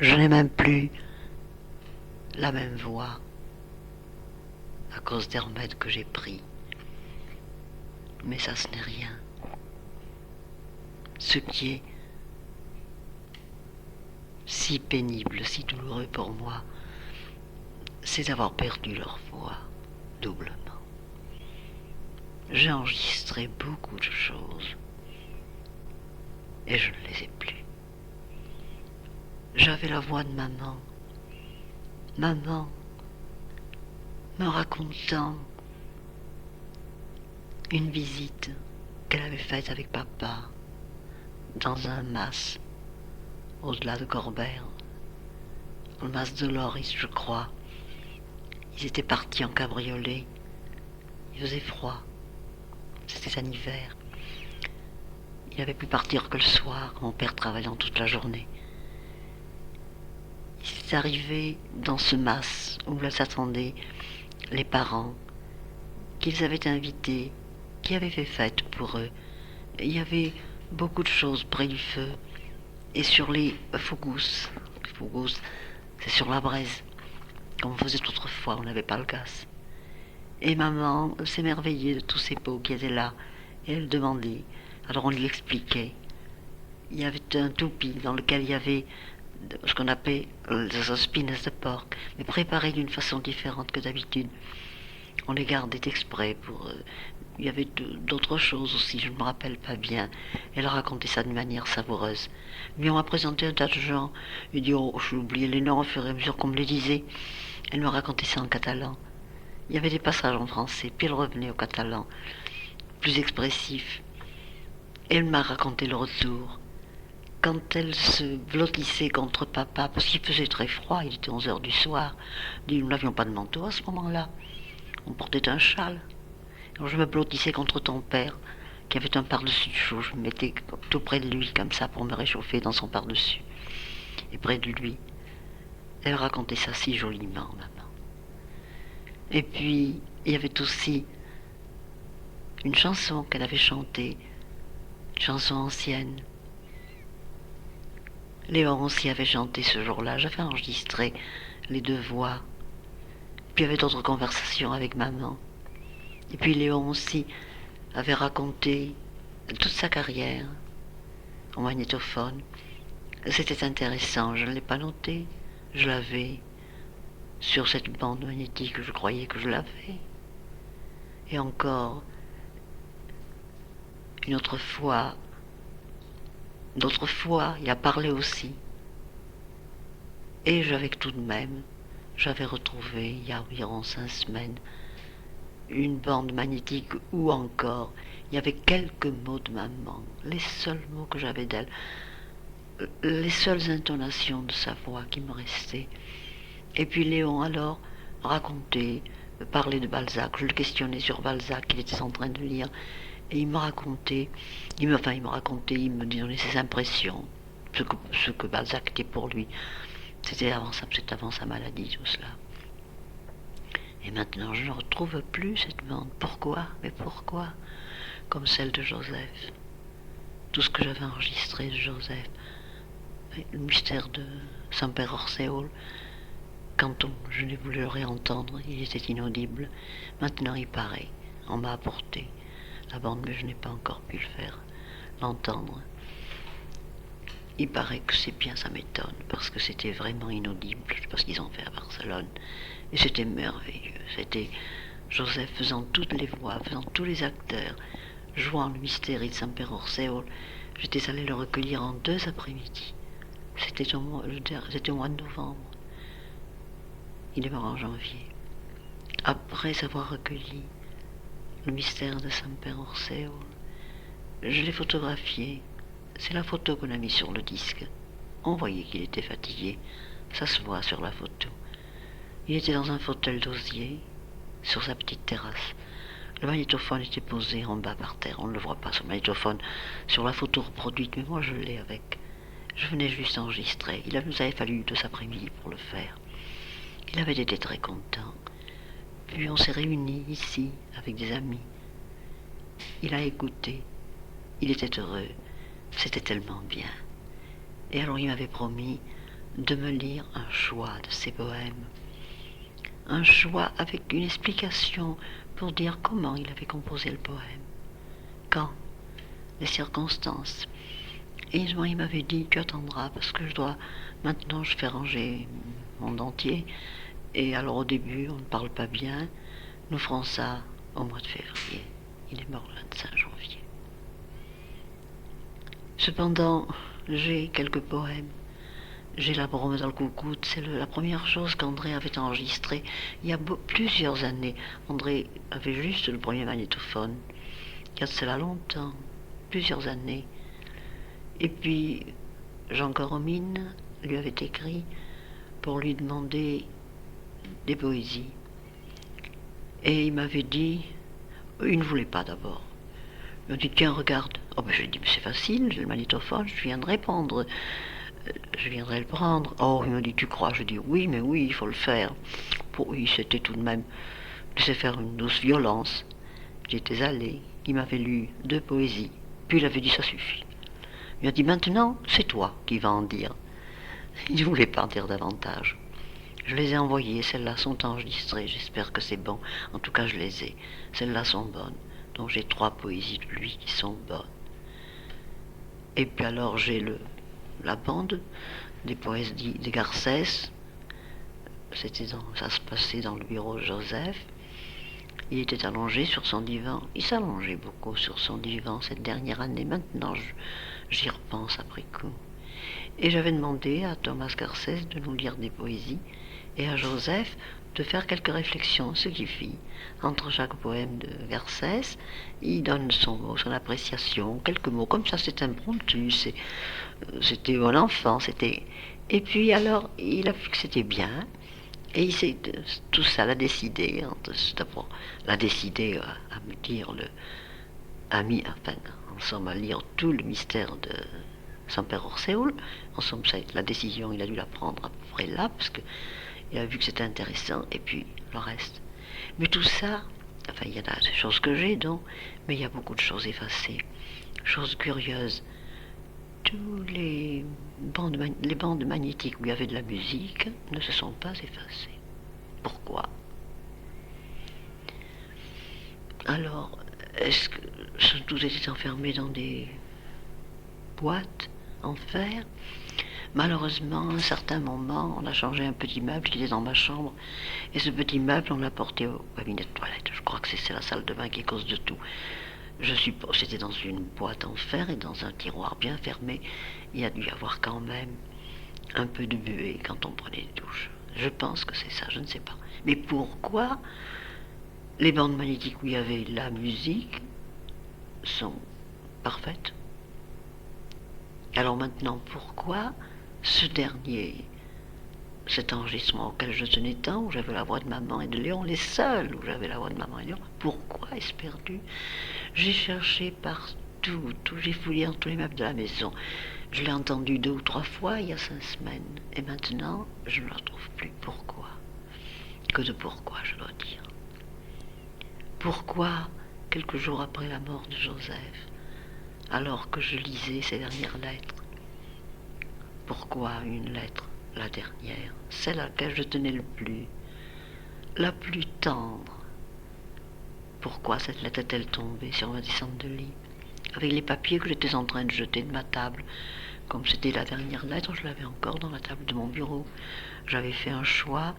Je n'ai même plus la même voix à cause des remèdes que j'ai pris. Mais ça, ce n'est rien. Ce qui est si pénible, si douloureux pour moi, c'est d'avoir perdu leur voix doublement. J'ai enregistré beaucoup de choses et je ne les ai plus. J'avais la voix de maman. Maman me racontant une visite qu'elle avait faite avec papa dans un mas au-delà de Corbert, le mas de Loris, je crois. Ils étaient partis en cabriolet. Il faisait froid. C'était un hiver. Il n'avait pu partir que le soir, mon père travaillant toute la journée. Il s'est arrivé dans ce mas où là s'attendaient les parents qu'ils avaient invités, qui avaient fait fête pour eux. Il y avait beaucoup de choses près du feu et sur les fougous. Les fougous, c'est sur la braise, comme on faisait autrefois, on n'avait pas le gaz. Et maman s'émerveillait de tous ces pots qui étaient là, et elle demandait. Alors on lui expliquait. Il y avait un toupie dans lequel il y avait ce qu'on appelait des ospines de porc, mais préparées d'une façon différente que d'habitude. On les gardait exprès pour... il y avait d'autres choses aussi, je ne me rappelle pas bien. Elle racontait ça d'une manière savoureuse. Mais on m'a présenté un tas de gens. Il dit, oh, j'ai oublié les noms au fur et à mesure qu'on me les disait. Elle me racontait ça en catalan. Il y avait des passages en français, puis elle revenait au catalan, plus expressif. Elle m'a raconté le retour. Quand elle se blottissait contre papa, parce qu'il faisait très froid, il était 11 heures du soir, nous n'avions pas de manteau à ce moment-là. On portait un châle. Alors je me blottissais contre ton père, qui avait un par-dessus chaud. Je me mettais tout près de lui, comme ça, pour me réchauffer dans son par-dessus. Et près de lui. Elle racontait ça si joliment, maman. Et puis, il y avait aussi une chanson qu'elle avait chantée, une chanson ancienne. Léon aussi avait chanté ce jour-là. J'avais enregistré les deux voix. Puis il y avait d'autres conversations avec maman. Et puis Léon aussi avait raconté toute sa carrière au magnétophone. C'était intéressant, je ne l'ai pas noté. Je l'avais sur cette bande magnétique, je croyais que je l'avais. Et encore, une autre fois, d'autres fois, il a parlé aussi. Et j'avais tout de même, j'avais retrouvé, il y a environ 5 semaines, une bande magnétique où encore, il y avait quelques mots de maman, les seuls mots que j'avais d'elle, les seules intonations de sa voix qui me restaient. Et puis Léon alors racontait, parlait de Balzac, je le questionnais sur Balzac qu'il était en train de lire, et il me racontait, il me donnait ses impressions, ce que Balzac était pour lui. C'était avant sa maladie, tout cela. Et maintenant, je ne retrouve plus cette bande. Pourquoi? Mais pourquoi? Comme celle de Joseph. Tout ce que j'avais enregistré de Joseph. Le mystère de Saint-Père Orséol. Quand je n'ai voulu le réentendre, il était inaudible. Maintenant, il paraît. On m'a apporté la bande, mais je n'ai pas encore pu l'entendre. Il paraît que c'est bien, ça m'étonne, parce que c'était vraiment inaudible. Je sais pas ce qu'ils ont fait à Barcelone. Et c'était merveilleux. C'était Joseph faisant toutes les voix, faisant tous les acteurs, jouant le mystère de Saint-Père Orséol. J'étais allé le recueillir en 2 après-midi. C'était au mois de novembre. Il est mort en janvier. Après avoir recueilli le mystère de Saint-Père Orséol, je l'ai photographié. C'est la photo qu'on a mise sur le disque. On voyait qu'il était fatigué. Ça se voit sur la photo. Il était dans un fauteuil d'osier, sur sa petite terrasse. Le magnétophone était posé en bas par terre. On ne le voit pas sur le magnétophone, sur la photo reproduite, mais moi je l'ai avec. Je venais juste enregistrer. Il nous avait fallu 2 après-midi pour le faire. Il avait été très content. Puis on s'est réunis ici, avec des amis. Il a écouté. Il était heureux. C'était tellement bien. Et alors il m'avait promis de me lire un choix de ses poèmes. Un choix avec une explication pour dire comment il avait composé le poème, quand, les circonstances. Et il m'avait dit, tu attendras parce que maintenant je fais ranger mon dentier. Et alors au début, on ne parle pas bien. Nous ferons ça au mois de février. Il est mort le 25 janvier. Cependant, j'ai quelques poèmes. J'ai La Brume dans le coucoute, c'est la première chose qu'André avait enregistrée il y a plusieurs années. André avait juste le premier magnétophone. Il y a de cela longtemps, plusieurs années. Et puis, Jean Coromine lui avait écrit pour lui demander des poésies. Et il m'avait dit, il ne voulait pas d'abord. Il m'a dit, tiens, regarde. Oh ben, je lui ai dit, mais c'est facile, j'ai le magnétophone, je viendrai prendre. Je viendrai le prendre. Oh, il m'a dit, tu crois? Je dis, oui, mais oui, il faut le faire. Oui, c'était tout de même, laisser faire une douce violence. J'étais allée, il m'avait lu 2 poésies, puis il avait dit, ça suffit. Il m'a dit, maintenant, c'est toi qui vas en dire. Il ne voulait pas en dire davantage. Je les ai envoyées, celles-là sont enregistrées, j'espère que c'est bon. En tout cas, je les ai. Celles-là sont bonnes. Donc j'ai 3 poésies de lui qui sont bonnes. Et puis alors j'ai la bande des poésies de Garcès. Ça se passait dans le bureau de Joseph. Il était allongé sur son divan. Il s'allongeait beaucoup sur son divan cette dernière année. Maintenant, j'y repense après coup. Et j'avais demandé à Thomas Garcès de nous lire des poésies et à Joseph de faire quelques réflexions, ce qu'il fit. Entre chaque poème de Garcès, il donne son mot, son appréciation, quelques mots. Comme ça, c'est impromptu, c'était bon enfant, c'était... Et puis alors, il a vu que c'était bien, et tout ça l'a décidé, d'abord, l'a décidé à me dire ensemble à lire tout le mystère de Saint-Père Orséoul. En somme, la décision, il a dû la prendre à peu près là, parce qu'il a vu que c'était intéressant, et puis le reste. Mais tout ça, enfin, il y en a des choses que j'ai, donc, mais il y a beaucoup de choses effacées. Choses curieuses. Tous les bandes magnétiques où il y avait de la musique ne se sont pas effacées. Pourquoi? Alors, est-ce que tous étaient enfermés dans des boîtes en fer? Malheureusement, à un certain moment, on a changé un petit meuble qui était dans ma chambre, et ce petit meuble, on l'a porté au cabinet de toilette. Je crois que c'est la salle de bain qui est cause de tout. Je suppose, c'était dans une boîte en fer et dans un tiroir bien fermé. Il y a dû y avoir quand même un peu de buée quand on prenait des douches. Je pense que c'est ça, je ne sais pas. Mais pourquoi les bandes magnétiques où il y avait la musique sont parfaites? Alors maintenant, pourquoi cet enregistrement auquel je tenais tant, où j'avais la voix de maman et de Léon, les seuls où j'avais la voix de maman et de Léon, pourquoi est-ce perdu? J'ai cherché partout, j'ai fouillé dans tous les meubles de la maison. Je l'ai entendu 2 ou 3 fois il y a 5 semaines, et maintenant, je ne la trouve plus. Pourquoi? Que de pourquoi, je dois dire. Pourquoi, quelques jours après la mort de Joseph, alors que je lisais ses dernières lettres, pourquoi une lettre, la dernière, celle à laquelle je tenais le plus, la plus tendre, pourquoi cette lettre est-elle tombée sur ma descente de lit, avec les papiers que j'étais en train de jeter de ma table? Comme c'était la dernière lettre, je l'avais encore dans la table de mon bureau. J'avais fait un choix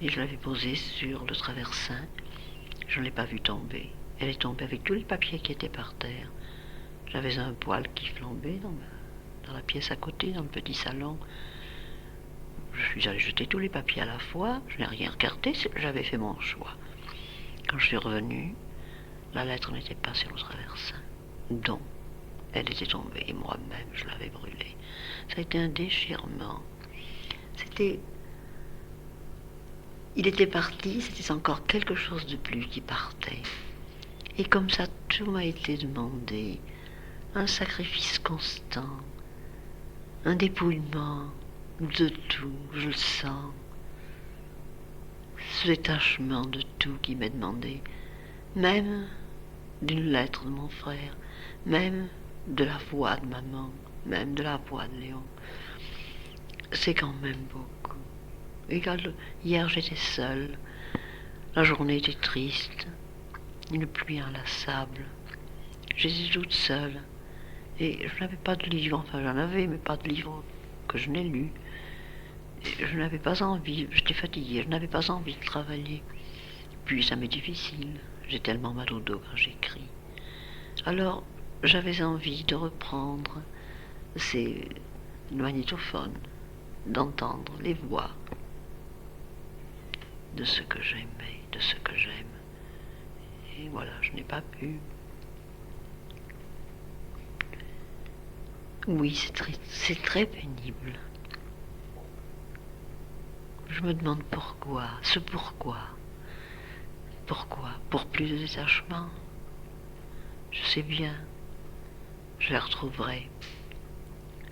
et je l'avais posée sur le traversin. Je ne l'ai pas vue tomber. Elle est tombée avec tous les papiers qui étaient par terre. J'avais un poêle qui flambait dans la pièce à côté, dans le petit salon. Je suis allée jeter tous les papiers à la fois. Je n'ai rien regardé, j'avais fait mon choix. Quand je suis revenue, la lettre n'était pas sur le traversin. Donc, elle était tombée et moi-même, je l'avais brûlée. Ça a été un déchirement. Il était parti, c'était encore quelque chose de plus qui partait. Et comme ça, tout m'a été demandé. Un sacrifice constant, un dépouillement de tout, je le sens. Ce détachement de tout qui m'est demandé, même d'une lettre de mon frère, même de la voix de maman, même de la voix de Léon. c'est quand même beaucoup. Regarde, hier j'étais seule, la journée était triste, une pluie inlassable. J'étais toute seule et je n'avais pas de livre, enfin j'en avais, mais pas de livre que je n'ai lu. Et je n'avais pas envie, j'étais fatiguée, je n'avais pas envie de travailler. Puis ça m'est difficile, j'ai tellement mal au dos quand j'écris. Alors j'avais envie de reprendre ces magnétophones, d'entendre les voix de ce que j'aimais, de ce que j'aime. Et voilà, je n'ai pas pu. Oui, c'est très pénible. Je me demande pourquoi, ce pourquoi. Pourquoi? Pour plus de détachement? Je sais bien, je la retrouverai.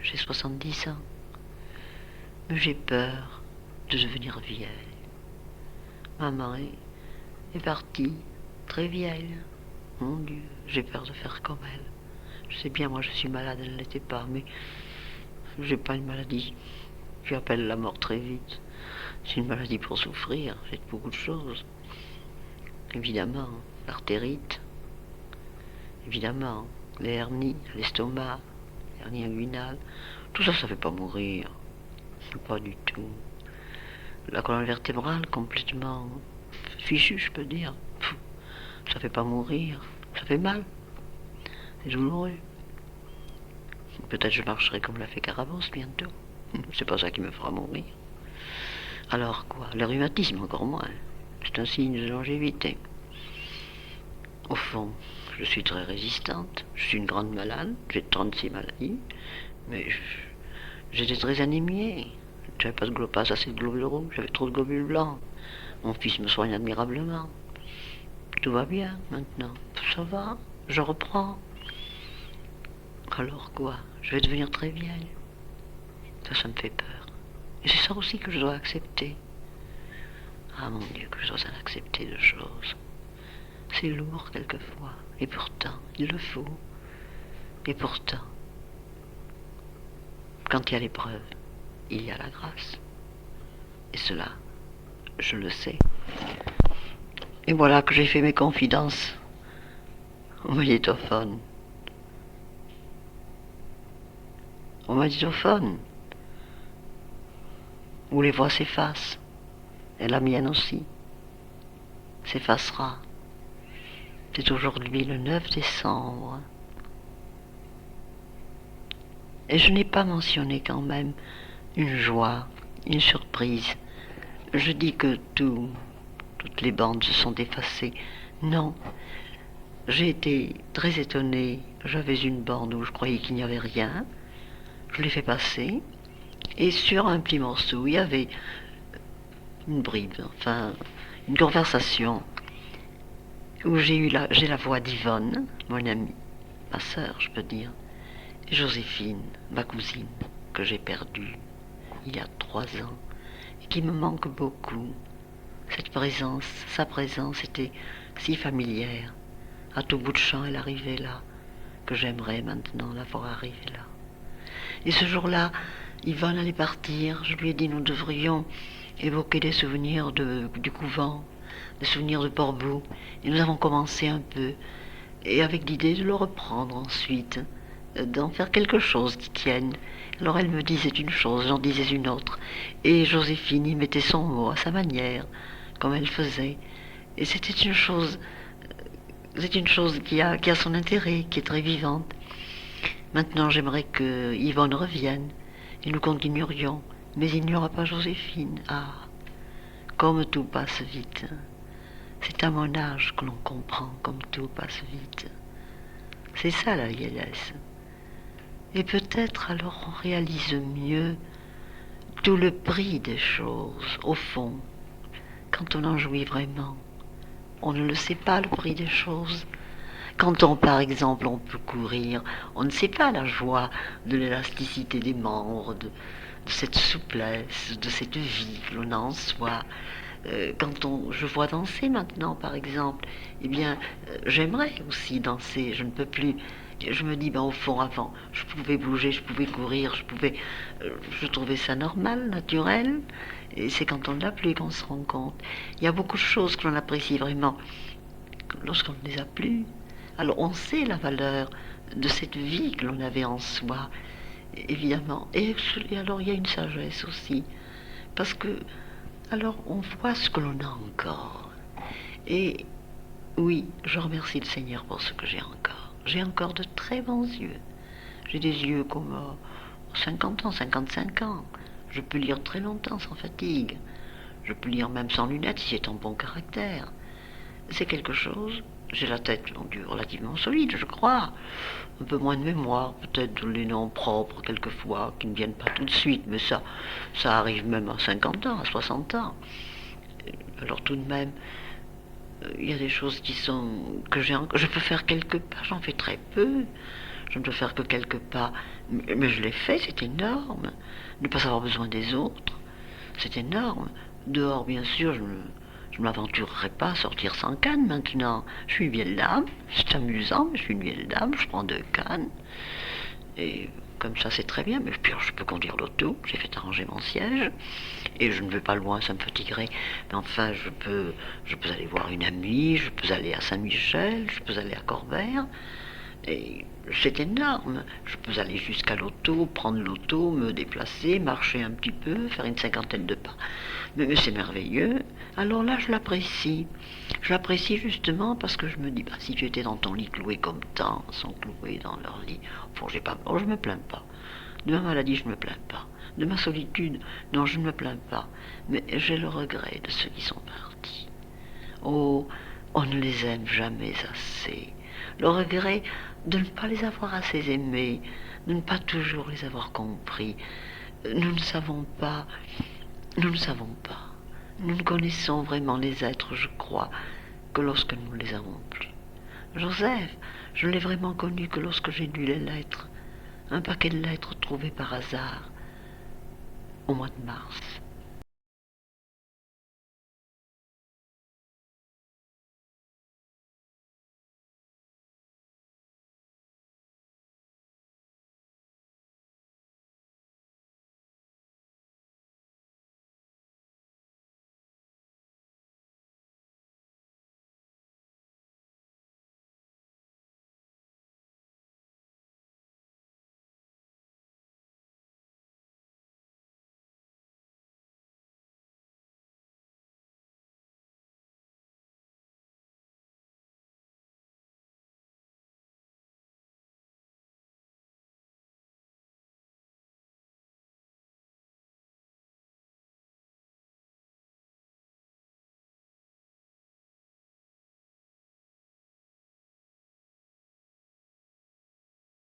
J'ai 70 ans, mais j'ai peur de devenir vieille. Maman est partie très vieille. Mon Dieu, j'ai peur de faire comme elle. Je sais bien, moi je suis malade, elle ne l'était pas, mais j'ai pas une maladie. J'appelle la mort très vite. C'est une maladie pour souffrir, c'est beaucoup de choses. Évidemment, l'artérite, évidemment, les hernies à l'estomac, hernie inguinale, tout ça, ça fait pas mourir. Pas du tout. La colonne vertébrale, complètement fichue, je peux dire. Ça fait pas mourir, ça fait mal. C'est douloureux. Peut-être je marcherai comme l'a fait Carabosse bientôt. C'est pas ça qui me fera mourir. Alors quoi? Le rhumatisme, encore moins. C'est un signe de longévité. Au fond, je suis très résistante. Je suis une grande malade. J'ai 36 maladies. Mais j'étais très anémiée. J'avais pas assez de globules rouges. J'avais trop de globules blancs. Mon fils me soigne admirablement. Tout va bien maintenant. Ça va. Je reprends. Alors quoi? Je vais devenir très vieille. Ça me fait peur. Et c'est ça aussi que je dois accepter. Ah mon Dieu, que je dois en accepter de choses. C'est lourd quelquefois. Et pourtant, il le faut. Et pourtant, quand il y a l'épreuve, il y a la grâce. Et cela, je le sais. Et voilà que j'ai fait mes confidences au magnétophone. Au magnétophone, où les voix s'effacent. Et la mienne aussi s'effacera. C'est aujourd'hui le 9 décembre. Et je n'ai pas mentionné quand même une joie, une surprise. Je dis que toutes les bandes se sont effacées. Non, j'ai été très étonnée. J'avais une bande où je croyais qu'il n'y avait rien. Je l'ai fait passer. Et sur un petit morceau, il y avait une bribe, enfin, une conversation où j'ai la voix d'Yvonne, mon amie, ma sœur, je peux dire, et Joséphine, ma cousine, que j'ai perdue il y a 3 ans, et qui me manque beaucoup. Cette présence, sa présence était si familière. À tout bout de champ, elle arrivait là, que j'aimerais maintenant la voir arriver là. Et ce jour-là, Yvonne allait partir. Je lui ai dit nous devrions évoquer des souvenirs du couvent, des souvenirs de Port-Bou. Et nous avons commencé un peu, et avec l'idée de le reprendre ensuite, d'en faire quelque chose qui tienne. Alors elle me disait une chose, j'en disais une autre, et Joséphine y mettait son mot à sa manière, comme elle faisait. Et c'est une chose qui a son intérêt, qui est très vivante. Maintenant, j'aimerais que Yvonne revienne et nous continuerions. Mais il n'y aura pas Joséphine. Ah, comme tout passe vite. C'est à mon âge que l'on comprend comme tout passe vite. C'est ça la vieillesse. Et peut-être alors on réalise mieux tout le prix des choses, au fond, quand on en jouit vraiment. On ne le sait pas, le prix des choses. Quand par exemple, on peut courir, on ne sait pas la joie de l'élasticité des membres, de cette souplesse, de cette vie que l'on a en soi. Je vois danser maintenant, par exemple, eh bien, j'aimerais aussi danser. Je ne peux plus Je me dis, ben, au fond, avant, je pouvais bouger, je pouvais courir, je trouvais ça normal, naturel. Et c'est quand on ne l'a plus qu'on se rend compte. Il y a beaucoup de choses que l'on apprécie vraiment lorsqu'on ne les a plus. Alors on sait la valeur de cette vie que l'on avait en soi, évidemment. Et alors il y a une sagesse aussi. Parce que, alors on voit ce que l'on a encore. Et oui, je remercie le Seigneur pour ce que j'ai encore. J'ai encore de très bons yeux. J'ai des yeux comme 50 ans, 55 ans. Je peux lire très longtemps sans fatigue. Je peux lire même sans lunettes si c'est en bon caractère. C'est quelque chose. J'ai la tête relativement solide, je crois. Un peu moins de mémoire, peut-être les noms propres quelquefois, qui ne viennent pas tout de suite, mais ça arrive même à 50 ans, à 60 ans. Alors tout de même, il y a des choses qui sont que je peux faire quelques pas, j'en fais très peu. Je ne peux faire que quelques pas, mais je l'ai fait, c'est énorme. Ne pas avoir besoin des autres, c'est énorme. Dehors, bien sûr, je ne m'aventurerai pas à sortir sans canne maintenant. Je suis une vieille dame, c'est amusant, mais je suis une vieille dame, je prends 2 cannes. Et comme ça, c'est très bien. Mais puis, je peux conduire l'auto, j'ai fait arranger mon siège. Et je ne vais pas loin, ça me fatiguerait. Mais enfin, je peux aller voir une amie, je peux aller à Saint-Michel, je peux aller à Corvère. Et c'est énorme. Je peux aller jusqu'à l'auto, prendre l'auto, me déplacer, marcher un petit peu, faire une 50aine de pas. Mais c'est merveilleux. Alors là, je l'apprécie. Je l'apprécie justement parce que je me dis, bah, si tu étais dans ton lit cloué comme tant sont cloués dans leur lit, au fond, je me plains pas. De ma maladie, je me plains pas. De ma solitude, non, je ne me plains pas. Mais j'ai le regret de ceux qui sont partis. Oh, on ne les aime jamais assez. Le regret de ne pas les avoir assez aimés, de ne pas toujours les avoir compris. Nous ne savons pas, nous ne savons pas. Nous ne connaissons vraiment les êtres, je crois, que lorsque nous ne les avons plus. Joseph, je ne l'ai vraiment connu que lorsque j'ai lu les lettres. Un paquet de lettres trouvées par hasard au mois de mars.